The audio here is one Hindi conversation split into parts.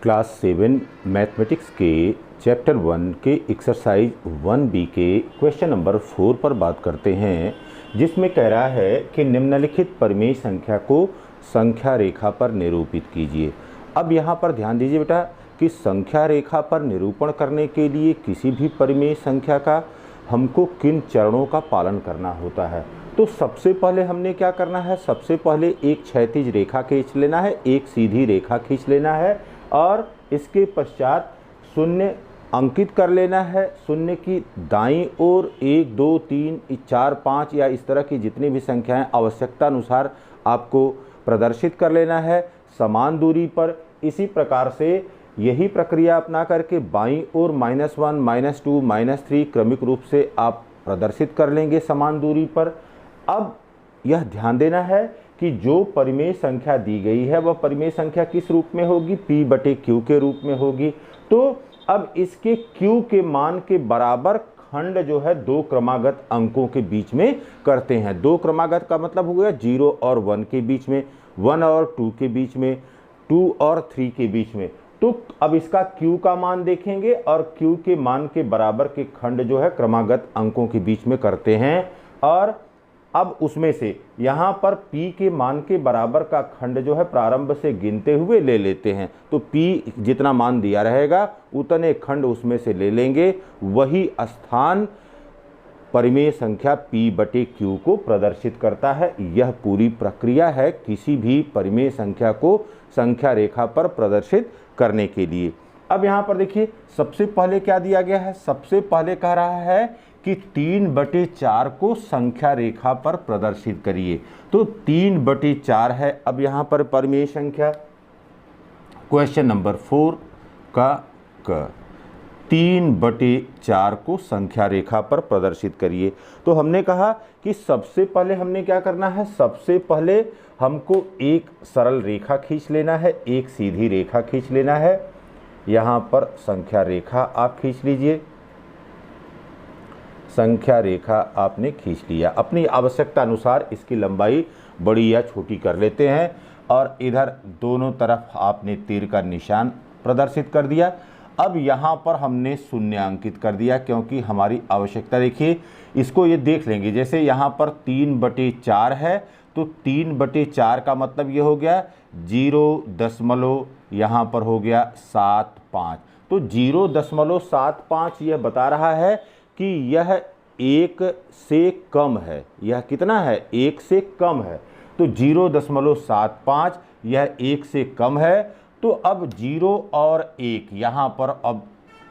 क्लास 7 मैथमेटिक्स के चैप्टर 1 के एक्सरसाइज 1B के क्वेश्चन नंबर 4 पर बात करते हैं, जिसमें कह रहा है कि निम्नलिखित परिमेय संख्या को संख्या रेखा पर निरूपित कीजिए। अब यहाँ पर ध्यान दीजिए बेटा कि संख्या रेखा पर निरूपण करने के लिए किसी भी परिमेय संख्या का हमको किन चरणों का पालन करना होता है। तो सबसे पहले हमने क्या करना है, सबसे पहले एक क्षैतिज रेखा खींच लेना है, एक सीधी रेखा खींच लेना है और इसके पश्चात शून्य अंकित कर लेना है। शून्य की दाईं ओर 1 2 3 4 5 या इस तरह की जितनी भी संख्याएं आवश्यकता अनुसार आपको प्रदर्शित कर लेना है समान दूरी पर। इसी प्रकार से यही प्रक्रिया अपना करके बाईं ओर -1 -2 -3 क्रमिक रूप से आप प्रदर्शित कर लेंगे समान दूरी पर। अब यह ध्यान देना है कि जो परिमेय संख्या दी गई है वह परिमेय संख्या किस रूप में होगी, P/Q के रूप में होगी। तो अब इसके Q के मान के बराबर खंड जो है दो क्रमागत अंकों के बीच में करते हैं। दो क्रमागत का मतलब हो गया 0 और 1 के बीच में, 1 और 2 के बीच में, 2 और 3 के बीच में। तो अब इसका Q का मान देखेंगे और Q के मान के बराबर के खंड जो है क्रमागत अंकों के बीच में करते हैं। और अब उसमें से यहाँ पर P के मान के बराबर का खंड जो है प्रारंभ से गिनते हुए ले लेते हैं। तो P जितना मान दिया रहेगा उतने खंड उसमें से ले लेंगे। वही स्थान परिमेय संख्या P/Q को प्रदर्शित करता है। यह पूरी प्रक्रिया है किसी भी परिमेय संख्या को संख्या रेखा पर प्रदर्शित करने के लिए। अब यहाँ पर देखिए सबसे पहले क्या दिया गया है, सबसे पहले कह रहा है कि 3/4 को संख्या रेखा पर प्रदर्शित करिए। तो 3/4 है अब यहाँ पर परिमेय संख्या। क्वेश्चन नंबर 4 का 3/4 को संख्या रेखा पर प्रदर्शित करिए। तो हमने कहा कि सबसे पहले हमने क्या करना है, सबसे पहले हमको एक सरल रेखा खींच लेना है, एक सीधी रेखा खींच लेना है। यहाँ पर संख्या रेखा आप खींच लीजिए। संख्या रेखा आपने खींच लिया, अपनी आवश्यकता अनुसार इसकी लंबाई बड़ी या छोटी कर लेते हैं। और इधर दोनों तरफ आपने तीर का निशान प्रदर्शित कर दिया। अब यहाँ पर हमने शून्य अंकित कर दिया क्योंकि हमारी आवश्यकता, देखिए इसको ये देख लेंगे, जैसे यहाँ पर 3/4 है तो 3/4 का मतलब ये हो गया 0 यहाँ पर हो गया 75। तो 0.75 यह बता रहा है कि यह 1 से कम है। यह कितना है, 1 से कम है। तो 0.75 यह 1 से कम है। तो अब 0 और 1 यहाँ पर अब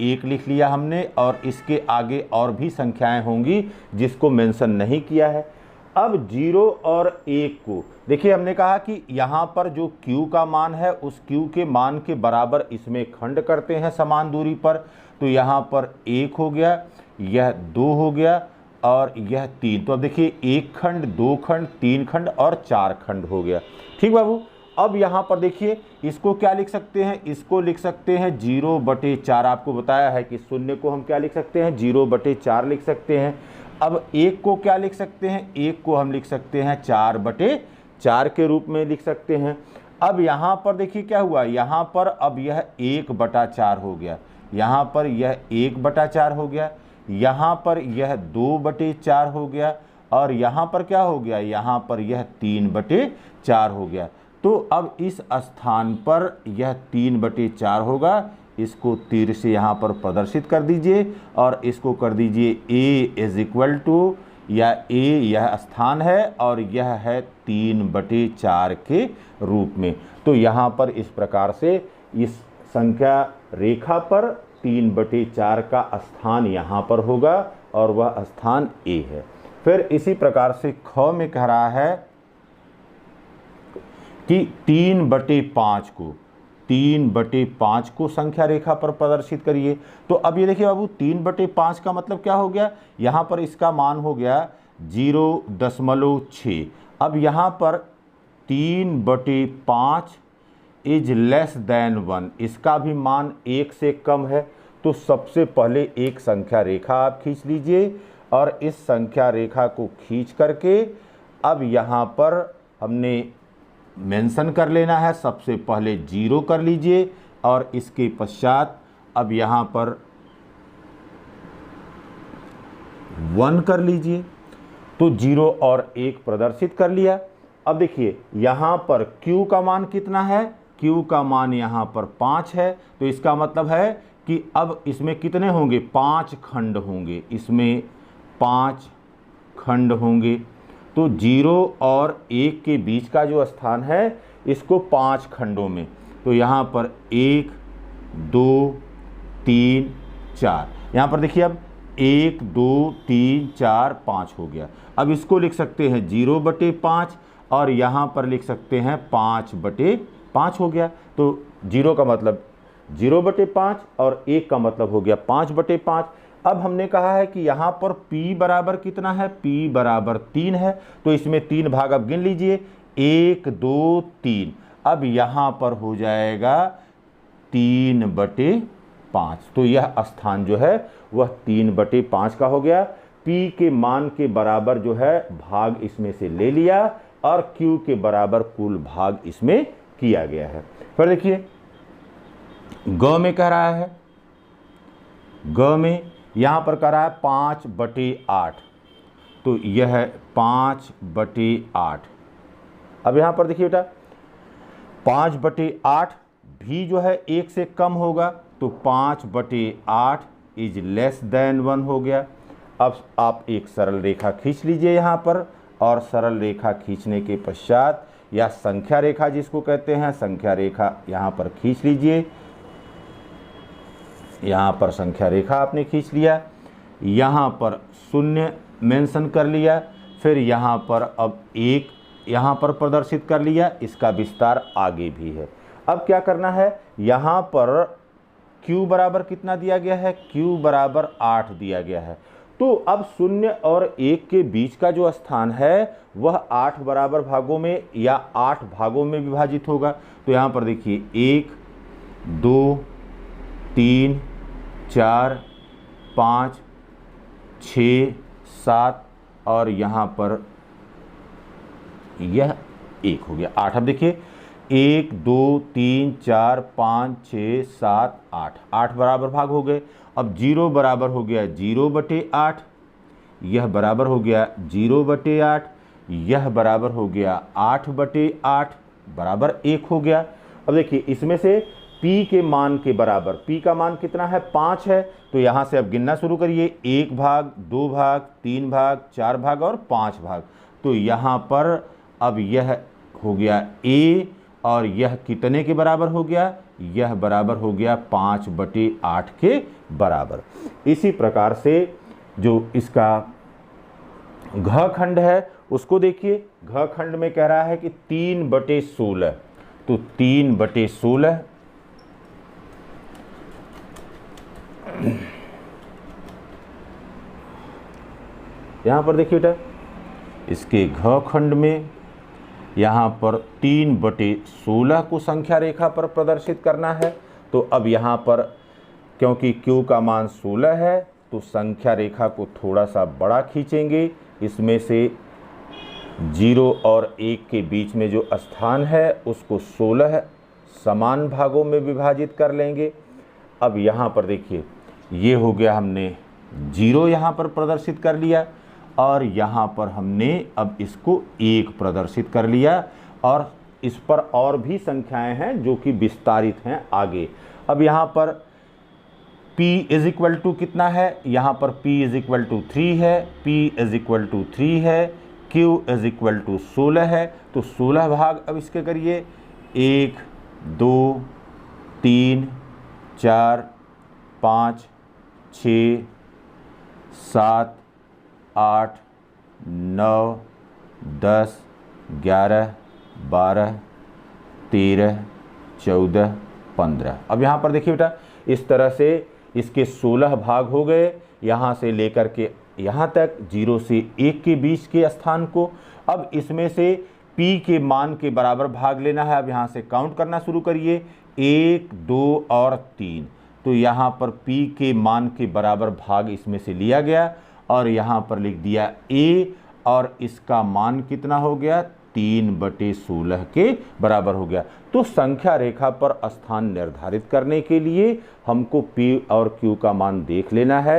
1 लिख लिया हमने और इसके आगे और भी संख्याएं होंगी जिसको मेंशन नहीं किया है। अब 0 और 1 को देखिए, हमने कहा कि यहाँ पर जो Q का मान है उस Q के मान के बराबर इसमें खंड करते हैं समान दूरी पर। तो यहाँ पर 1 हो गया, यह 2 हो गया और यह 3। तो अब देखिए 1 खंड, 2 खंड, 3 खंड और 4 खंड हो गया। ठीक बाबू। अब यहाँ पर देखिए इसको क्या लिख सकते हैं, इसको लिख सकते हैं 0/4। आपको बताया है कि शून्य को हम क्या लिख सकते हैं, 0/4 लिख सकते हैं। अब 1 को क्या लिख सकते हैं, 1 को हम लिख सकते हैं 4/4 के रूप में लिख सकते हैं। अब यहाँ पर देखिए क्या हुआ, यहाँ पर अब यह 1/4 हो गया, यहाँ पर यह 1/4 हो गया, यहाँ पर यह 2/4 हो गया और यहाँ पर क्या हो गया, यहाँ पर यह 3/4 हो गया। तो अब इस स्थान पर यह 3/4 होगा। इसको तीर से यहाँ पर प्रदर्शित कर दीजिए और इसको कर दीजिए A या A यह स्थान है और यह है 3/4 के रूप में। तो यहाँ पर इस प्रकार से इस संख्या रेखा पर 3/4 का स्थान यहाँ पर होगा और वह स्थान A है। फिर इसी प्रकार से ख में कह रहा है कि 3/5 को संख्या रेखा पर प्रदर्शित करिए। तो अब ये देखिए बाबू 3/5 का मतलब क्या हो गया, यहाँ पर इसका मान हो गया 0.6। अब यहाँ पर 3/5 इज लेस देन 1, इसका भी मान 1 से कम है। तो सबसे पहले एक संख्या रेखा आप खींच लीजिए और इस संख्या रेखा को खींच करके अब यहाँ पर हमने मेंशन कर लेना है। सबसे पहले 0 कर लीजिए, और इसके पश्चात अब यहाँ पर 1 कर लीजिए, तो 0 और 1 प्रदर्शित कर लिया। अब देखिए यहाँ पर Q का मान कितना है, Q का मान यहाँ पर 5 है, तो इसका मतलब है कि अब इसमें कितने होंगे, 5 खंड होंगे, इसमें 5 खंड होंगे। तो 0 और 1 के बीच का जो स्थान है इसको 5 खंडों में, तो यहाँ पर 1 2 3 4, यहाँ पर देखिए अब 1 2 3 4 5 हो गया। अब इसको लिख सकते हैं 0/5 और यहाँ पर लिख सकते हैं 5/5 हो गया। तो 0 का मतलब 0/5 और 1 का मतलब हो गया 5/5। अब हमने कहा है कि यहाँ पर P बराबर कितना है, P बराबर 3 है, तो इसमें 3 भाग अब गिन लीजिए, 1 2 3। अब यहाँ पर हो जाएगा 3/5, तो यह स्थान जो है वह 3/5 का हो गया। P के मान के बराबर जो है भाग इसमें से ले लिया और Q के बराबर कुल भाग इसमें किया गया है। फिर देखिए ग में कह रहा है, ग में यहाँ पर कह रहा है 5/8, तो यह है 5/8। अब यहाँ पर देखिए बेटा 5/8 भी जो है 1 से कम होगा, तो 5/8 इज लेस देन 1 हो गया। अब आप एक सरल रेखा खींच लीजिए यहाँ पर, और सरल रेखा खींचने के पश्चात या संख्या रेखा जिसको कहते हैं, संख्या रेखा यहाँ पर खींच लीजिए। यहाँ पर संख्या रेखा आपने खींच लिया, यहाँ पर 0 मेंशन कर लिया, फिर यहाँ पर अब 1 यहाँ पर प्रदर्शित कर लिया, इसका विस्तार आगे भी है। अब क्या करना है, यहाँ पर Q बराबर कितना दिया गया है, Q बराबर 8 दिया गया है। तो अब 0 और 1 के बीच का जो स्थान है वह 8 बराबर भागों में या 8 भागों में विभाजित होगा। तो यहाँ पर देखिए 1 2 3 4 5 6 7 और यहाँ पर यह 1 हो गया 8। अब देखिए 1 2 3 4 5 6 7 8, 8 बराबर भाग हो गए। अब 0 बराबर हो गया 0/8, यह बराबर हो गया 0/8, यह बराबर हो गया 8/8 बराबर 1 हो गया। अब देखिए इसमें से P के मान के बराबर, P का मान कितना है, 5 है, तो यहाँ से अब गिनना शुरू करिए, 1 भाग 2 भाग 3 भाग 4 भाग और 5 भाग। तो यहाँ पर अब यह हो गया A और यह कितने के बराबर हो गया, यह बराबर हो गया 5/8 के बराबर। इसी प्रकार से जो इसका घ खंड है उसको देखिए, घ खंड में कह रहा है कि 3/16, तो 3/16 यहाँ पर देखिए बेटा इसके घ खंड में यहाँ पर 3/16 को संख्या रेखा पर प्रदर्शित करना है। तो अब यहाँ पर क्योंकि Q का मान 16 है तो संख्या रेखा को थोड़ा सा बड़ा खींचेंगे, इसमें से 0 और 1 के बीच में जो स्थान है उसको 16 समान भागों में विभाजित कर लेंगे। अब यहाँ पर देखिए ये हो गया, हमने 0 यहाँ पर प्रदर्शित कर लिया और यहाँ पर हमने अब इसको 1 प्रदर्शित कर लिया, और इस पर और भी संख्याएं हैं जो कि विस्तारित हैं आगे। अब यहाँ पर P इज इक्वल टू कितना है, यहाँ पर P इज इक्वल टू 3 है, P इज इक्वल टू 3 है, Q इज इक्वल टू 16 है, तो 16 भाग अब इसके करिए, 1 2 3 4 5 6 7 8 9 10 11 12 13 14 15। अब यहाँ पर देखिए बेटा इस तरह से इसके 16 भाग हो गए, यहाँ से लेकर के यहाँ तक 0 से 1 के बीच के स्थान को। अब इसमें से P के मान के बराबर भाग लेना है। अब यहाँ से काउंट करना शुरू करिए, 1 2 और 3, तो यहाँ पर P के मान के बराबर भाग इसमें से लिया गया और यहाँ पर लिख दिया A, और इसका मान कितना हो गया 3/16 के बराबर हो गया। तो संख्या रेखा पर स्थान निर्धारित करने के लिए हमको P और Q का मान देख लेना है।